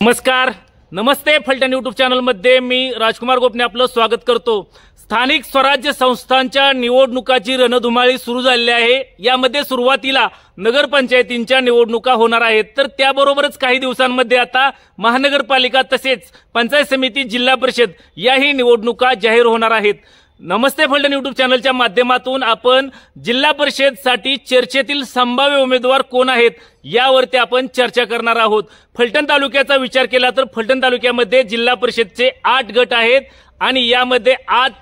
नमस्कार, नमस्ते. फलटण यूट्यूब चॅनलमध्ये मी राजकुमार गोपने आपलं स्वागत करतो. स्थानिक स्वराज्य संस्थांच्या निवडणुकाची रणधुमाळी सुरू झालेली आहे. यामध्ये सुरुवातीला नगरपंचायतींच्या निवडणुका होणार आहेत, तर त्याबरोबरच काही दिवसांमध्ये आता महानगरपालिका तसेच पंचायत समिती, जिल्हा परिषद याही निवडणुका जाहीर होणार आहेत. नमस्ते फलटण यूट्यूब चॅनलच्या माध्यमातून आपण जिल्हा परिषदसाठी चर्चेतील संभाव्य उमेदवार कोण आहेत यावरती आपण चर्चा करणार आहोत. फलटण तालुक्याचा विचार केला तर फलटण तालुक्यामध्ये जिल्हा परिषदचे 8 गट आहेत आणि यामध्ये आज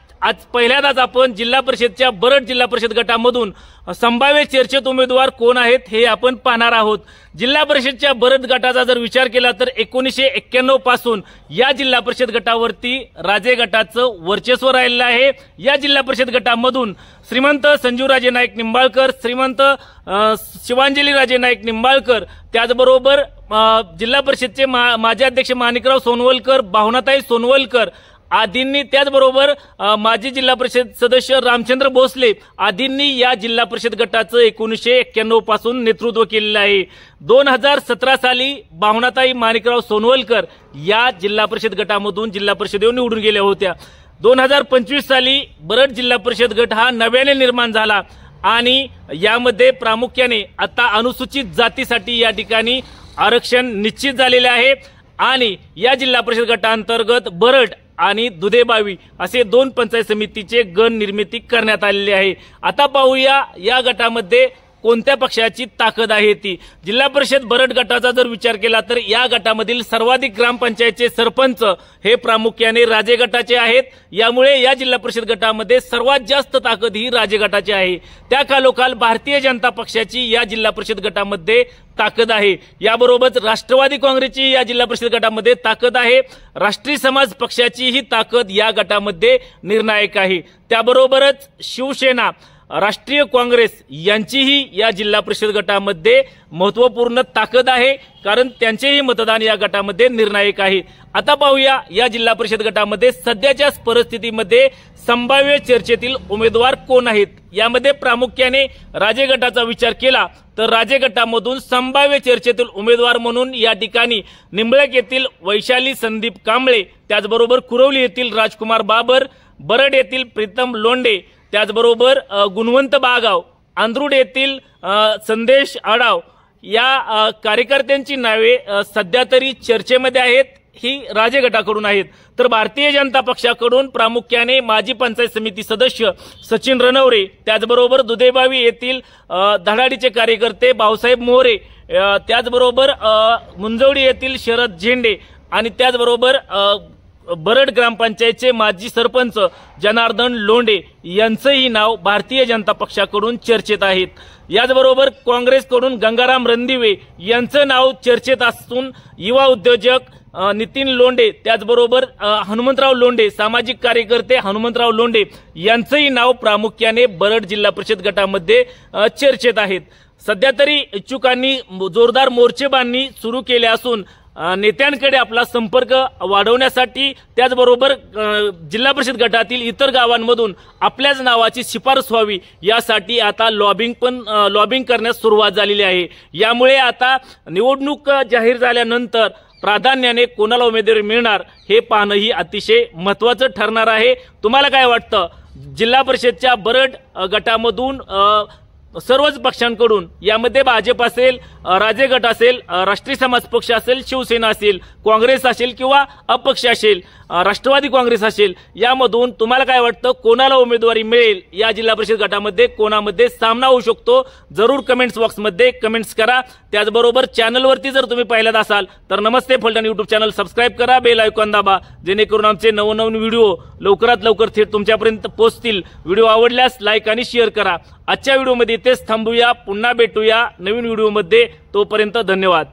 पहिल्यांदाच आपण जिल्हा परिषदच्या बरड जिल्हा परिषद गटामधून संभाव्य चर्चेत उमेदवार कोण आहेत हे आपण पाहणार आहोत. जिल्हा परिषदच्या बरड गटाचा जर विचार केला तर 1991 पासून या जिल्हा परिषद गटावरती राजे गटाचं वर्चस्व राहिलेलं आहे. या जिल्हा परिषद गटामधून श्रीमंत संजीवराजे नाईक निंबाळकर, श्रीमंत शिवांजलीराजे नाईक निंबाळकर, त्याचबरोबर जिल्हा परिषदचे माजी अध्यक्ष माणिकराव सोनवलकर, भावनाताई सोनवलकर आदींनी, त्याचबरोबर माजी जिल्हा परिषद सदस्य रामचंद्र भोसले आदींनी या जिल्हा परिषद गटाचं 1991 पासून नेतृत्व केलेलं आहे. 2017 साली भावनाताई माणिकराव सोनवलकर या जिल्हा परिषद गटामधून जिल्हा परिषदेवर निवडून गेल्या होत्या. 2025 साली बरड जिल्हा परिषद गट हा नव्याने निर्माण झाला आणि यामध्ये प्रामुख्याने आता अनुसूचित जातीसाठी या ठिकाणी आरक्षण निश्चित झालेले आहे आणि या जिल्हा परिषद गटांतर्गत बरड आणि दुधेबावी असे 2 पंचायत समितीचे गण निर्मिती करण्यात आलेली आहे. आता पाहूया या गटामध्ये कोणत्या पक्षाची ताकद आहे ती. जिल्हा परिषद बरड गटाचा जर विचार केला तर या गटामधील सर्वाधिक ग्रामपंचायतचे सरपंच हे प्रामुख्याने राजे गटाचे आहेत. यामुळे या जिल्हा परिषद गटामध्ये सर्वात जास्त ताकद ही राजे गटाची आहे. त्या खालोखाल भारतीय जनता पक्षाची या जिल्हा परिषद गटामध्ये ताकद आहे. याबरोबरच राष्ट्रवादी काँग्रेसची या जिल्हा परिषद गटामध्ये ताकद आहे. राष्ट्रीय समाज पक्षाची ही ताकद या गटामध्ये निर्णायक आहे. त्याबरोबरच शिवसेना, राष्ट्रीय काँग्रेस यांचीही या जिल्हा परिषद गटामध्ये महत्त्वपूर्ण ताकद आहे, कारण त्यांचेही मतदान या गटामध्ये निर्णायक आहे. आता पाहूया या जिल्हा परिषद गटामध्ये सध्याच्या परिस्थितीमध्ये संभाव्य चर्चेतील उमेदवार कोण आहेत. यामध्ये प्रामुख्याने राजे गटाचा विचार केला तर राजे गटामधून संभाव्य चर्चेतील उमेदवार म्हणून या ठिकाणी निंबळक येथील वैशाली संदीप कांबळे, त्याचबरोबर कुरवली येथील राजकुमार बाबर, बरड येथील प्रीतम लोंढे, त्याचबरोबर गुणवंत बागाव, आंध्रुड येथील संदेश आडाव या कार्यकर्त्यांची नावे सध्या तरी चर्चेमध्ये आहेत. ही राजे गटाकडून आहेत. तर भारतीय जनता पक्षाकडून प्रामुख्याने माजी पंचायत समिती सदस्य सचिन रणवरे, त्याचबरोबर दुधेबावी येथील धडाडीचे कार्यकर्ते भाऊसाहेब मोरे, त्याचबरोबर मुंजवडी येथील शरद झेंडे आणि त्याचबरोबर बरड ग्रामपंचायतचे माजी सरपंच जनार्दन लोंढे यांचंही नाव भारतीय जनता पक्षाकडून चर्चेत आहेत. याचबरोबर काँग्रेसकडून गंगाराम रणदिवे यांचं नाव चर्चेत असून युवा उद्योजक नितीन लोंढे, त्याचबरोबर हनुमंतराव लोंढे, सामाजिक कार्यकर्ते हनुमंतराव लोंढे यांचंही नाव प्रामुख्याने बरड जिल्हा परिषद गटामध्ये चर्चेत आहेत. सध्या तरी इच्छुकांनी जोरदार मोर्चेबांधणी सुरू केले असून नेत्यांकडे आपला संपर्क वाढवण्यासाठी, त्याचबरोबर जिल्हा परिषद गटातील इतर गावांमधून आपल्याच नावाची शिफारस व्हावी यासाठी आता लॉबिंग करण्यास सुरुवात झालेली आहे. यामुळे आता निवडणूक जाहीर झाल्यानंतर प्राधान्याने कोणाला उमेदवारी मिळणार हे पाहणंही अतिशय महत्त्वाचं ठरणार आहे. तुम्हाला काय वाटतं? जिल्हा परिषदच्या बरड गटामधून सर्वच पक्षांकडून, यामध्ये भाजप असेल, राजे गट असेल, राष्ट्रीय समाज पक्ष असेल, शिवसेना असेल, काँग्रेस असेल किंवा अपक्ष असेल, राष्ट्रवादी काँग्रेस असेल, यामधून तुम्हाला काय वाटतं कोणाला उमेदवारी मिळेल? या जिल्हा परिषद गटामध्ये कोणामध्ये सामना होऊ शकतो? जरूर कमेंट्स बॉक्समध्ये कमेंट्स करा. त्याचबरोबर चॅनलवरती जर तुम्ही पाहिलात असाल तर नमस्ते फलटण यूट्यूब चॅनल सबस्क्राईब करा, बेल आयकॉन दाबा, जेणेकरून आमचे नवनवीन व्हिडिओ लवकरात लवकर थेट तुमच्यापर्यंत पोहोचतील. व्हिडिओ आवडल्यास लाईक आणि शेअर करा. आजच्या व्हिडिओमध्ये इथेच थांबूया. पुन्हा भेटूया नवीन व्हिडिओमध्ये. तोपर्यंत धन्यवाद.